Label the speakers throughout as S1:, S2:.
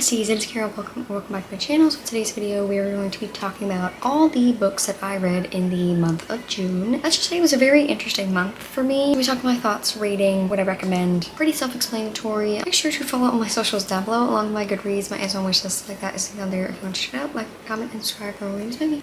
S1: besties, it's Keira. Welcome back to my channel. So in today's video we are going to be talking about all the books that I read in the month of June. Let's just say it was a very interesting month for me. We talked about my thoughts, rating, what I recommend. Pretty self-explanatory. Make sure to follow all my socials down below along with my Goodreads, my Amazon wishlist, like that is down there if you want to check it out. Like, comment, and subscribe for more videos by me.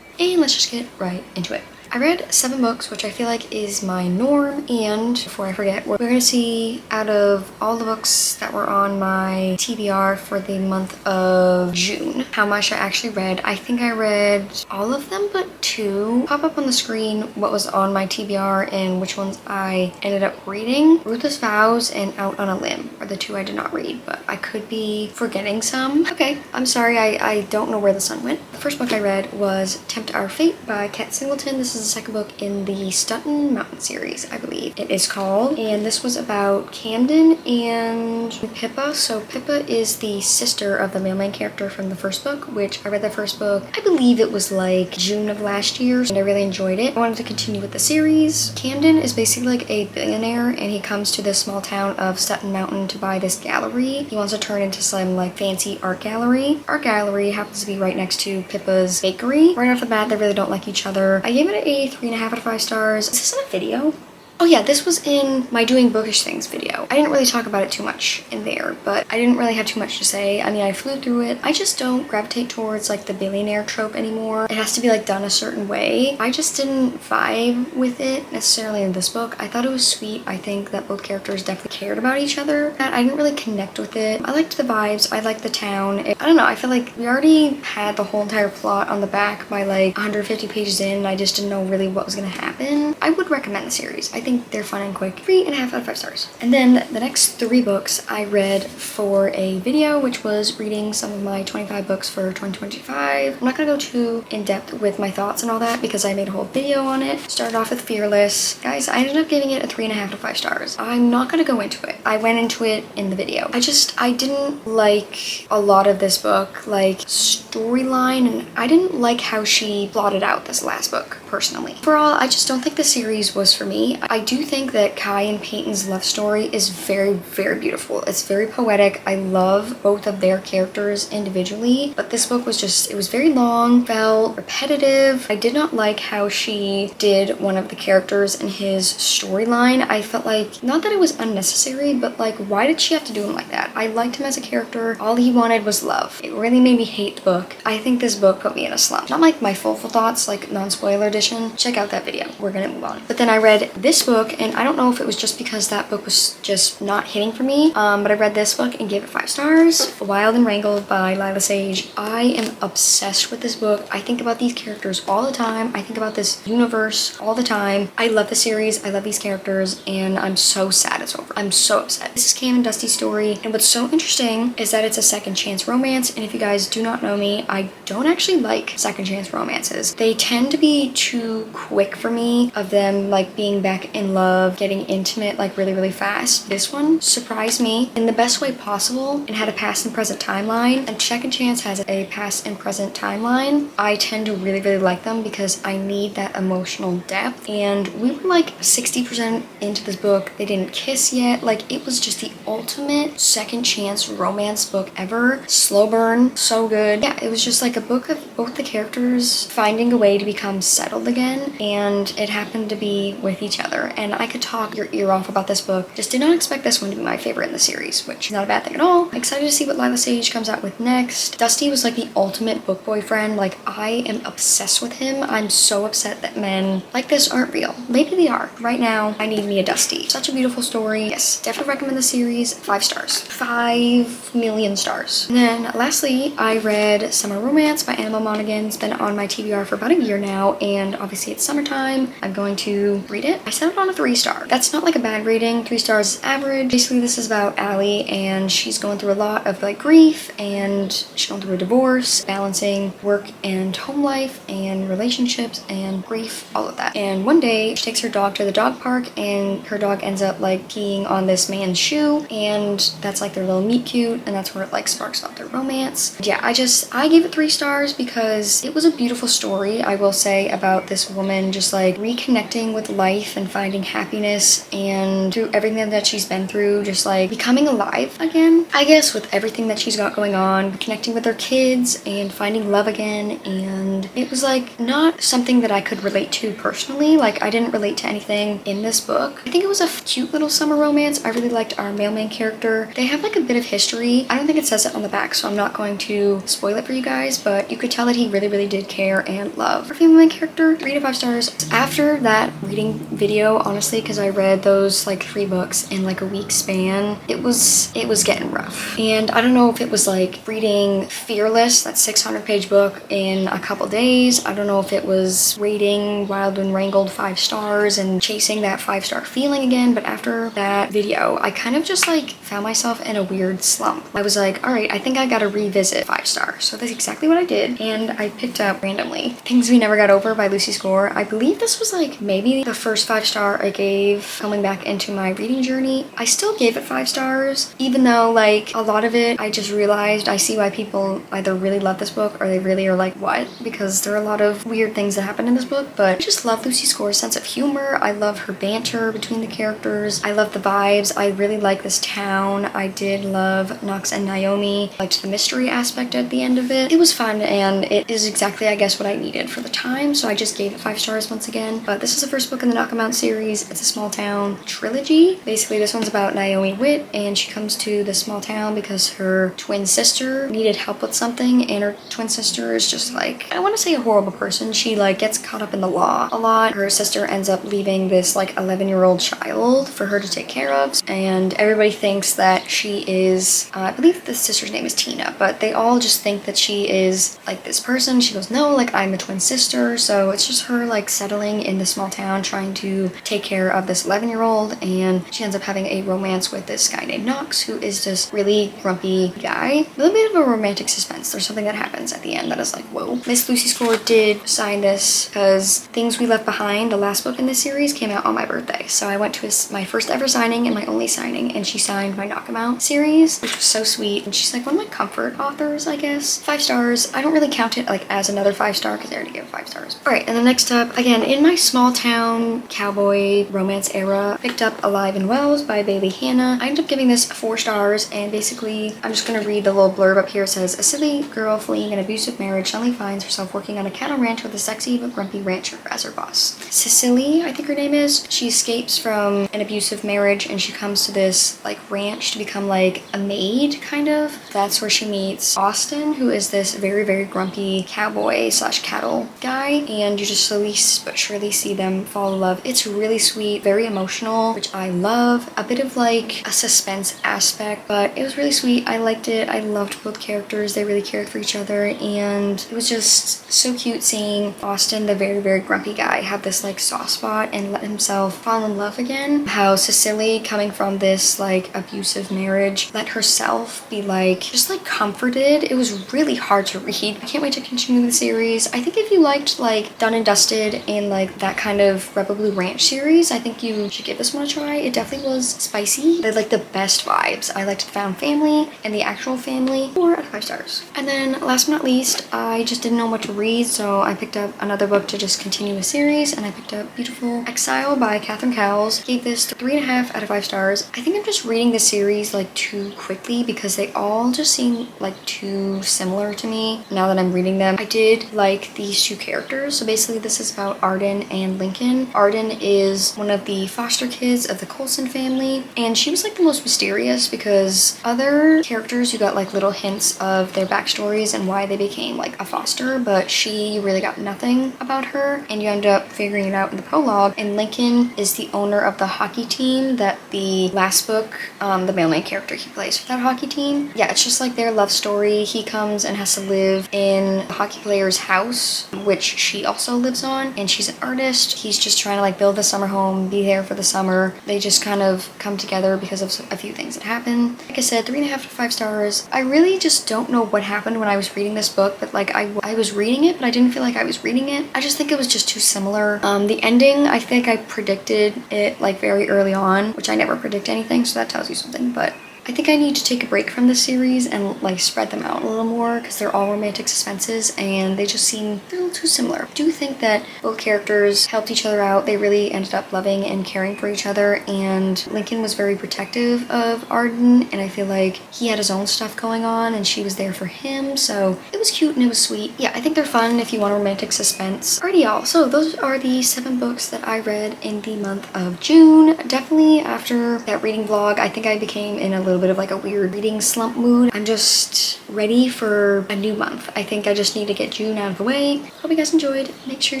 S1: And let's just get right into it. I read 7 books, which I feel like is my norm, and before I forget, we're going to see out of all the books that were on my TBR for the month of June, how much I actually read. I think I read all of them but 2. Pop up on the screen what was on my TBR and which ones I ended up reading. Ruthless Vows and Out on a Limb are the 2 I did not read, but I could be forgetting some. Okay, I'm sorry, I don't know where the sun went. The first book I read was Tempe Our Fate by Kat Singleton. This is the second book in the Stutton Mountain series, I believe it is called, and this was about Camden and Pippa. So Pippa is the sister of the main character from the first book, which I read the first book, I believe it was like June of last year, and I really enjoyed it. I wanted to continue with the series. Camden is basically like a billionaire, and he comes to this small town of Stutton Mountain to buy this gallery. He wants to turn into some like fancy art gallery. Art gallery happens to be right next to Pippa's bakery. Right off the bat, they really don't like each other. I gave it a 3.5 out of 5 stars. Is this in a video? Oh yeah, this was in my Doing Bookish Things video. I didn't really talk about it too much in there, but I didn't really have too much to say. I mean, I flew through it. I just don't gravitate towards like the billionaire trope anymore. It has to be like done a certain way. I just didn't vibe with it necessarily in this book. I thought it was sweet. I think that both characters definitely cared about each other. I didn't really connect with it. I liked the vibes. I liked the town. I don't know. I feel like we already had the whole entire plot on the back by like 150 pages in, and I just didn't know really what was gonna happen. I would recommend the series. I think they're fun and quick. 3.5 out of 5 stars. And then the next 3 books I read for a video, which was reading some of my 25 books for 2025. I'm not gonna go too in depth with my thoughts and all that because I made a whole video on it. Started off with Fearless. Guys, I ended up giving it a 3.5 out of 5 stars. I'm not gonna go into it. I went into it in the video. I didn't like a lot of this book, like storyline, and I didn't like how she plotted out this last book, personally. Overall, I just don't think the series was for me. I do think that Kai and Peyton's love story is very, very beautiful. It's very poetic. I love both of their characters individually, but this book was just, it was very long, felt repetitive. I did not like how she did one of the characters in his storyline. I felt like, not that it was unnecessary, but like, why did she have to do him like that? I liked him as a character. All he wanted was love. It really made me hate the book. I think this book put me in a slump. Not like my full thoughts, like non-spoiler edition. Check out that video. We're gonna move on. But then I read this book, and I don't know if it was just because that book was just not hitting for me, but I read this book and gave it 5 stars. Wild and Wrangled by Lila Sage. I am obsessed with this book. I think about these characters all the time. I think about this universe all the time. I love the series. I love these characters, and I'm so sad it's over. I'm so upset. This is Cam and Dusty's story, and what's so interesting is that it's a second chance romance, and if you guys do not know me, I don't actually like second chance romances. They tend to be too quick for me, of them like being back in love, getting intimate like really, really fast. This one surprised me in the best way possible and had a past and present timeline. And Second Chance has a past and present timeline. I tend to really, really like them because I need that emotional depth. And we were like 60% into this book. They didn't kiss yet. Like, it was just the ultimate second chance romance book ever. Slow burn, so good. Yeah, it was just like a book of both the characters finding a way to become settled again, and it happened to be with each other. And I could talk your ear off about this book. Just did not expect this one to be my favorite in the series, which is not a bad thing at all. Excited to see what Lila Sage comes out with next. Dusty was like the ultimate book boyfriend. Like, I am obsessed with him. I'm so upset that men like this aren't real. Maybe they are. Right now, I need me a Dusty. Such a beautiful story. Yes, definitely recommend the series. 5 stars. 5 million stars. And then lastly, I read Summer Romance by Annabelle Monaghan. It's been on my TBR for about a year now, and obviously it's summertime. I'm going to read it. I set it on a 3-star. That's not like a bad rating. 3 stars is average. Basically, this is about Allie, and she's going through a lot of like grief, and she's going through a divorce, balancing work and home life and relationships and grief, all of that. And one day she takes her dog to the dog park, and her dog ends up like peeing on this man's shoe, and that's like their little meet cute, and that's where it like sparks off their romance. Yeah, I gave it 3 stars because it was a beautiful story, I will say, about this woman just like reconnecting with life and finding happiness, and through everything that she's been through, just like becoming alive again, I guess, with everything that she's got going on, connecting with her kids and finding love again. And it was like not something that I could relate to personally. Like, I didn't relate to anything in this book. I think it was a cute little summer romance. I really liked our mailman character. They have like a bit of history. I don't think it says it on the back, so I'm not going to spoil it for you guys, but you could tell that he really did care and love our female main character. 3 to 5 stars. After that reading video, honestly, because I read those like 3 books in like a week span, it was getting rough. And I don't know if it was like reading Fearless, that 600-page book, in a couple days. I don't know if it was rating Wild and Wrangled 5 stars and chasing that 5-star feeling again, but after that video, I kind of just like found myself in a weird slump. I was like, all right, I think I gotta revisit 5 stars. So that's exactly what I did, and I picked up randomly Things We Never Got Over by Lucy Score. I believe this was like maybe the first 5-star I gave coming back into my reading journey. I still gave it 5 stars, even though like a lot of it, I just realized I see why people either really love this book or they really are like, what? Because there are a lot of weird things that happen in this book, but I just love Lucy Score's sense of humor. I love her banter between the characters. I love the vibes. I really like this town. I did love Knox and Naomi. I liked the mystery aspect at the end of it. It was fun, and it is exactly, I guess, what I needed for the time, so I just gave it 5 stars once again. But this is the first book in the Knock 'Em Out series. It's a small town trilogy. Basically, this one's about Naomi Witt, and she comes to this small town because her twin sister needed help with something, and her twin sister is just like, I don't want to say a horrible person. She like gets caught up in the law a lot. Her sister ends up leaving this like 11-year-old child for her to take care of, and everybody thinks that she is, I believe the sister's name is Tina, but they all just think that she is like this person. She goes, no, like I'm a twin sister. So it's just her like settling in the small town trying to take care of this 11-year-old, and she ends up having a romance with this guy named Knox, who is this really grumpy guy. A little bit of a romantic suspense. There's something that happens at the end that is like, whoa. Miss Lucy Score did sign this because Things We Left Behind, the last book in this series, came out on my birthday. So I went to my first ever signing and my only signing, and she signed my Knock 'Em Out series, which was so sweet. And she's like one of my comfort authors, I guess. 5 stars. I don't really count it like as another 5-star because I already gave it 5 stars. All right, and then next up, again, in my small town cowboy romance era, picked up Alive and Wells by Bailey Hannah. I ended up giving this 4 stars, and basically, I'm just gonna read the little blurb up here. It says, a silly girl fleeing an abusive marriage suddenly finds herself working on a cattle ranch with a sexy but grumpy rancher as her boss. Cecily, I think her name is. She escapes from an abusive marriage, and she comes to this like ranch to become like a maid, kind of. That's where she meets Austin, who is this very grumpy cowboy slash cattle guy, and you just slowly but surely see them fall in love. It's really sweet, very emotional, which I love. A bit of like a suspense aspect, but it was really sweet. I liked it. I loved both characters. They really cared for each other, and it was just so cute seeing Austin, the very grumpy guy, have this like soft spot and let himself fall in love again. How Cecily, coming from this like abusive marriage, let herself be like just like comforted. It was really hard to read. I can't wait to continue the series. I think if you liked like Done and Dusted and like that kind of Rebel Blue Ranch series, I think you should give this one a try. It definitely was spicy. They had like the best vibes. I liked the found family and the actual family. 4 out of 5 stars. And then last but not least, I just didn't know what to read, so I picked up another book to just continue a series, and I picked up Beautiful Exile by Catherine Cowles. Gave this 3.5 out of 5 stars. I think I'm just reading the series like too quickly because they all just seem like too similar to me now that I'm reading them. I did like these 2 characters. So basically this is about Arden and Lincoln. Arden is one of the foster kids of the Colson family, and she was like the most mysterious because other characters you got like little hints of their backstories and why they became like a foster, but she really got nothing about her, and you end up figuring it out in the prologue. And Lincoln is the owner of the hockey team that the last book, the mailman character, he plays for that hockey team. Yeah, it's just like their love story. He comes and has to live in the hockey player's house, which she also lives on, and she's an artist. He's just trying to like build the summer home, be there for the summer. They just kind of come together because of a few things that happen. Like I said, 3.5 to 5 stars. I really just don't know what happened when I was reading this book, but like I was reading it, but I didn't feel like I was reading it. I just think it was just too similar. The ending, I think I predicted it like very early on, which I never predict anything, so that tells you something, but I think I need to take a break from this series and like spread them out a little more because they're all romantic suspenses and they just seem a little too similar. I do think that both characters helped each other out. They really ended up loving and caring for each other, and Lincoln was very protective of Arden, and I feel like he had his own stuff going on and she was there for him, so it was cute and it was sweet. Yeah, I think they're fun if you want a romantic suspense. Alrighty y'all, so those are the 7 books that I read in the month of June. Definitely after that reading vlog, I think I became in a little bit of like a weird reading slump mood. I'm just ready for a new month. I think I just need to get June out of the way. Hope you guys enjoyed. Make sure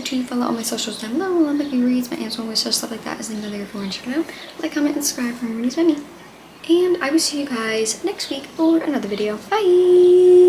S1: to follow all my socials down below. Love my reads, my Amazon wish list, stuff like that is linked down there if you want to check it out. Like, comment, and subscribe for more reads by me. And I will see you guys next week for another video. Bye!